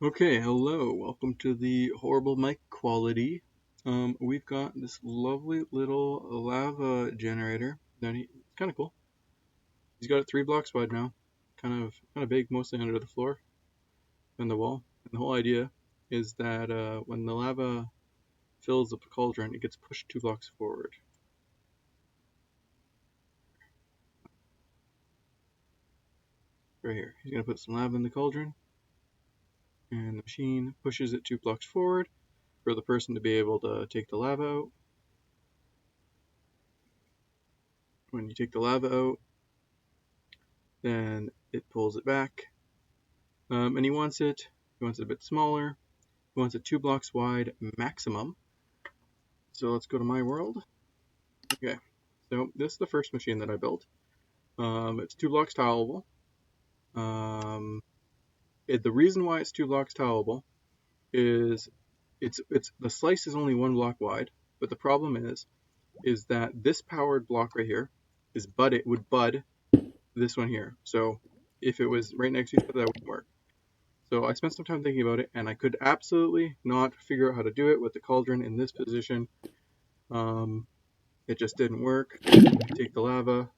Okay, hello. Welcome to the horrible mic quality. We've got this lovely little lava generator that it's kind of cool. He's got it 3 blocks wide now, kind of big, mostly under the floor and the wall. And the whole idea is that when the lava fills up the cauldron, it gets pushed 2 blocks forward. Right here. He's gonna put some lava in the cauldron, and the machine pushes it 2 blocks forward for the person to be able to take the lava out. When you take the lava out, then it pulls it back. And he wants it a bit smaller. He wants it 2 blocks wide maximum. So let's go to my world. Okay, so this is the first machine that I built. It's 2 blocks tileable. The reason why it's 2 blocks tileable is it's the slice is only 1 block wide, but the problem is that this powered block right here would bud this one here. So if it was right next to each other, that wouldn't work. So I spent some time thinking about it, and I could absolutely not figure out how to do it with the cauldron in this position. It just didn't work. I take the lava,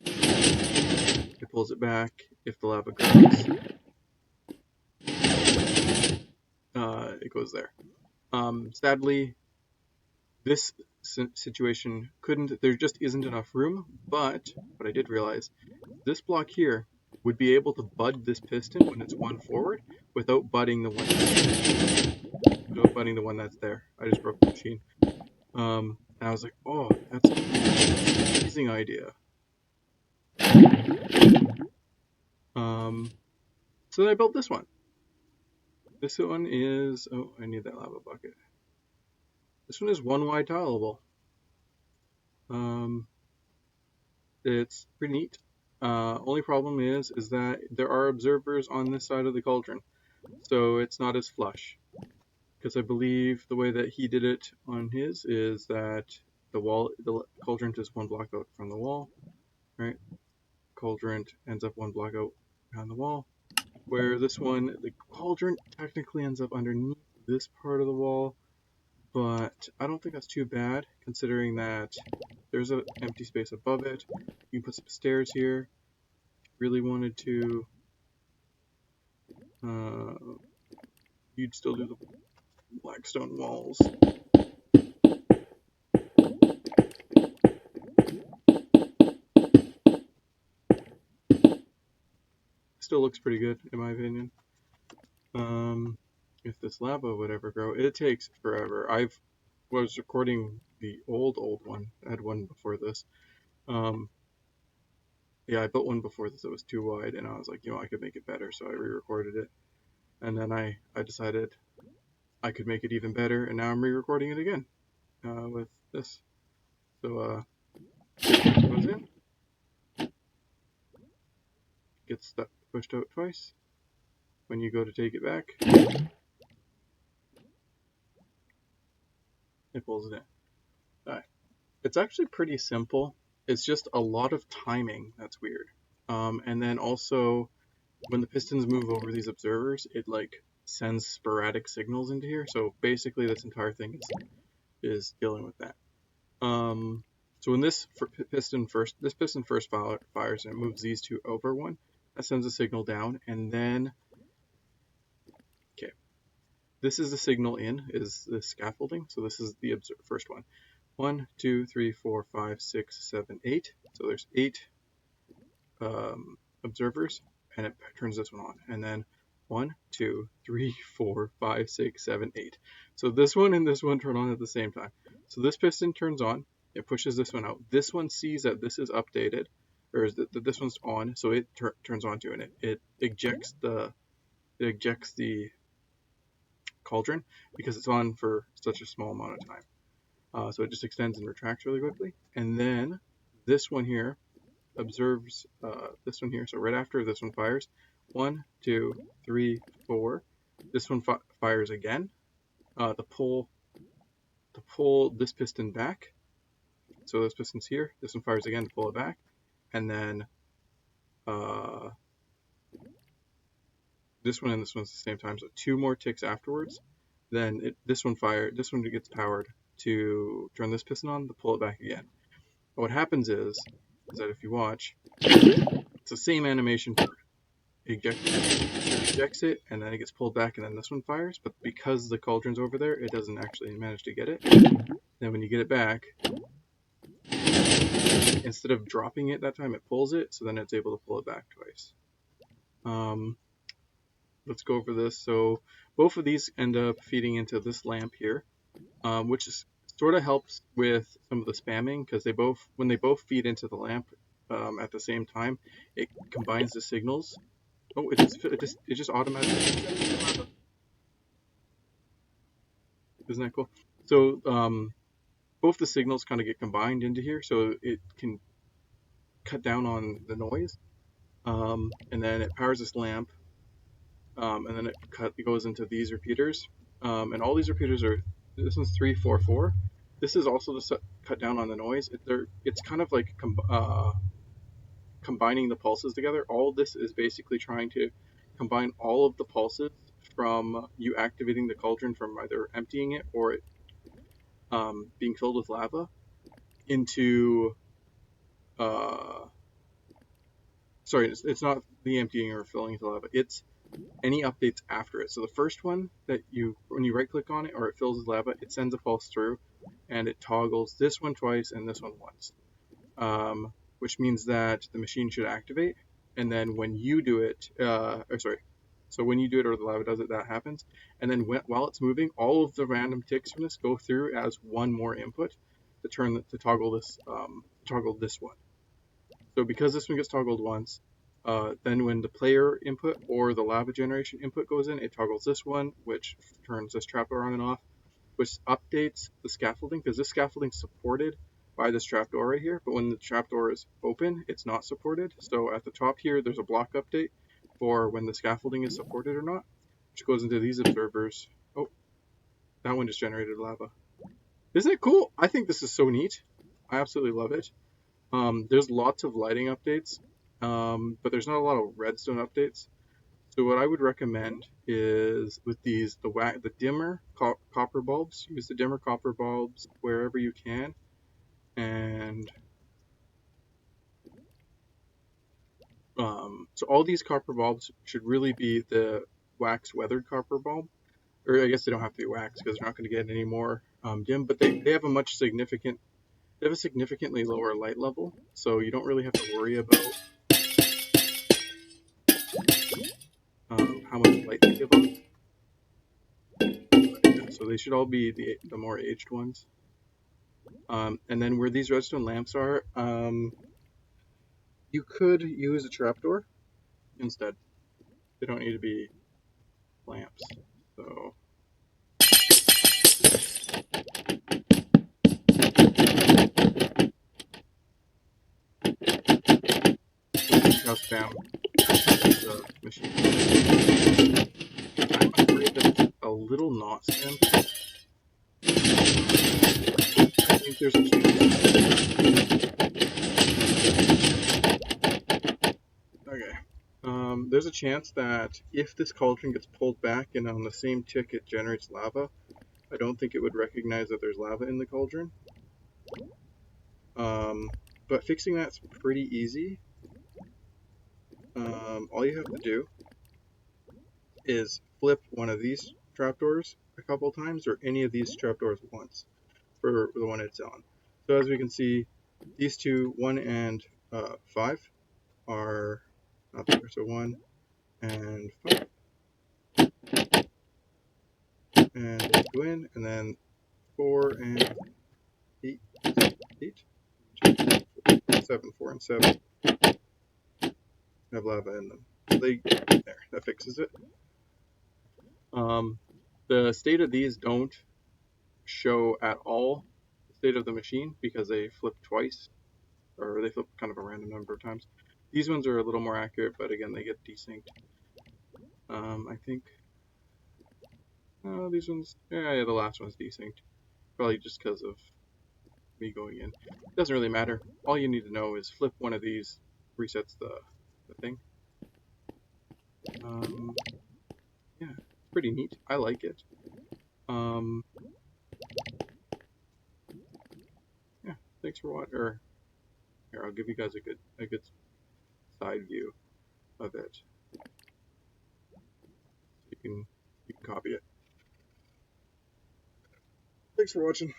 it pulls it back. If the lava goes, it goes there. Sadly, this situation there just isn't enough room, but what I did realize, this block here would be able to bud this piston when it's one forward without budding the one that's there. I just broke the machine. And I was like, oh, that's an amazing idea. So then I built this one. This one is, oh, I need that lava bucket. This one is 1 wide tileable. It's pretty neat. Only problem is that there are observers on this side of the cauldron, so it's not as flush. Because I believe the way that he did it on his is that the cauldron is 1 block out from the wall, right? Cauldron ends up 1 block out behind the wall. Where this one, the cauldron technically ends up underneath this part of the wall, but I don't think that's too bad considering that there's an empty space above it. You can put some stairs here. Really wanted to, you'd still do the black stone walls. Still looks pretty good in my opinion. If this lava would ever grow, it takes forever. I was recording the old one. I had one before this. Yeah, I built one before this that was too wide, and I was like, I could make it better, so I re-recorded it. And then I decided I could make it even better, and now I'm re-recording it again with this. So it goes in, gets pushed out twice. When you go to take it back, it pulls it in. Alright. It's actually pretty simple. It's just a lot of timing that's weird. And then also, when the pistons move over these observers, it like sends sporadic signals into here. So basically, this entire thing is dealing with that. So when this piston first fires and it moves these two over one, that sends a signal down, and then this is the signal is the scaffolding. So this is the first one. 1, 2, 3, 4, 5, 6, 7, 8. So there's 8 observers, and it turns this one on. And then 1, 2, 3, 4, 5, 6, 7, 8. So this one and this one turn on at the same time. So this piston turns on, it pushes this one out. This one sees that this is updated, or that this one's on, so it turns on to it. It ejects the cauldron because it's on for such a small amount of time. So it just extends and retracts really quickly. And then this one here observes this one here. So right after this one fires, 1, 2, 3, 4. This one fires again to pull this piston back. So this piston's here. This one fires again to pull it back, and then this one and this one's at the same time, so 2 more ticks afterwards, then this one gets powered to turn this piston on to pull it back again. But what happens is that if you watch, it's the same animation for ejecting it. It ejects it, and then it gets pulled back, and then this one fires. But because the cauldron's over there, it doesn't actually manage to get it. Then when you get it back, instead of dropping it that time, it pulls it, so then it's able to pull it back twice. Let's go over this. So both of these end up feeding into this lamp here, which is sort of helps with some of the spamming, because when they both feed into the lamp at the same time, it combines the signals. Oh, it just automatically generates lava. Isn't that cool? So both the signals kind of get combined into here, so it can cut down on the noise. And then it powers this lamp, and then it goes into these repeaters. And all these repeaters are, this one's 344. This is also to cut down on the noise. It's kind of like combining the pulses together. All this is basically trying to combine all of the pulses from you activating the cauldron from either emptying it or it being filled with lava into sorry, it's not the emptying or filling into lava. It's any updates after it. So the first one that when you right click on it or it fills with lava, it sends a pulse through and it toggles this one twice and this one once, which means that the machine should activate. And then when you do it, so when you do it or the lava does it, that happens. And then while it's moving, all of the random ticks from this go through as one more input to toggle this one. So because this one gets toggled once, then when the player input or the lava generation input goes in, it toggles this one, which turns this trapdoor on and off, which updates the scaffolding, because this scaffolding is supported by this trapdoor right here, but when the trapdoor is open, it's not supported. So at the top here, there's a block update for when the scaffolding is supported or not, which goes into these observers. Oh, that one just generated lava. Isn't it cool? I think this is so neat. I absolutely love it. There's lots of lighting updates, but there's not a lot of redstone updates. So what I would recommend is with the dimmer copper bulbs, use the dimmer copper bulbs wherever you can. And so all these copper bulbs should really be the wax weathered copper bulb. Or I guess they don't have to be wax because they're not going to get any more dim, but they have a significantly lower light level, so you don't really have to worry about how much light they give off. Yeah, so they should all be the more aged ones. And then where these redstone lamps are, you could use a trapdoor instead. They don't need to be lamps. So how spam the machine. I'm afraid that it's a little not spam. I think there's a chance. Okay. There's a chance that if this cauldron gets pulled back and on the same tick it generates lava, I don't think it would recognize that there's lava in the cauldron. But fixing that's pretty easy. All you have to do is flip one of these trapdoors a couple times or any of these trapdoors once for the one it's on. So as we can see, these two, 1 and 5, are not there. So 1 and 5. And go in, and then 4 and 8, 8, 7, 4 and 7 have lava in them. So that fixes it. The state of these don't show at all the state of the machine because they flip twice, or they flip kind of a random number of times. These ones are a little more accurate, but again, they get desynced. I think these ones, yeah, the last one's desynced, probably just because of me going in. It doesn't really matter. All you need to know is flip one of these, resets the thing. pretty neat. I like it. Um, yeah, thanks for watching. Or here, I'll give you guys a good side view of it. So you can copy it. Thanks for watching.